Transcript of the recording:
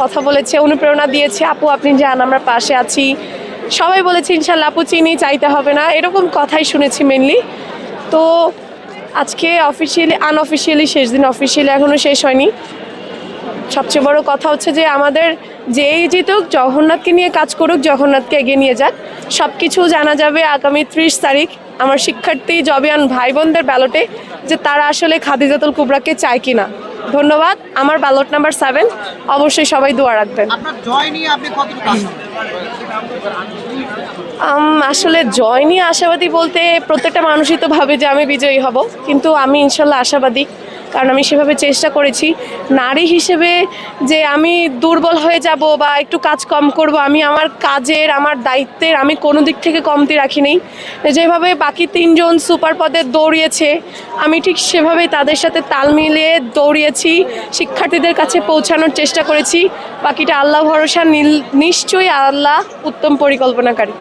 কথা বলেছে, অনুপ্রেরণা দিয়েছে, আপু আপনি যান, আমরা পাশে আছি। সবাই বলেছে ইনশাল্লাহ আপু চিনি, চাইতে হবে না, এরকম কথাই শুনেছি মেনলি। তো আজকে অফিসিয়ালি আনঅফিসিয়ালি শেষ দিন, অফিসিয়ালি এখনও শেষ হয়নি। সবচেয়ে বড় কথা হচ্ছে যে আমাদের যেই জিতুক জগন্নাথকে নিয়ে কাজ করুক, জগন্নাথকে এগিয়ে নিয়ে যাক। সব কিছু জানা যাবে আগামী 30 তারিখ আমার শিক্ষার্থী জবিয়ান ভাই বোনদের ব্যালটে, যে তারা আসলে খাদিজাতুল কুবরাকে চায় কিনা। ধন্যবাদ। আমার ব্যালট নাম্বার 7, অবশ্যই সবাই দোয়া রাখবেন। আসলে জয় নিয়ে আশাবাদী বলতে প্রত্যেকটা মানুষই তো ভাবে যে আমি বিজয়ী হব, কিন্তু আমি ইনশাল্লাহ আশাবাদী, কারণ আমি সেভাবে চেষ্টা করেছি। নারী হিসেবে যে আমি দুর্বল হয়ে যাব বা একটু কাজ কম করব, আমি আমার কাজের, আমার দায়িত্বের আমি কোনো দিক থেকে কমতি রাখি নেই। যেভাবে বাকি 3 জন সুপার পদে দৌড়িয়েছে, আমি ঠিক সেভাবেই তাদের সাথে তাল মিলিয়ে দৌড়িয়েছি, শিক্ষার্থীদের কাছে পৌঁছানোর চেষ্টা করেছি। বাকিটা আল্লাহ ভরসা, নিশ্চয়ই আল্লাহ উত্তম পরিকল্পনাকারী।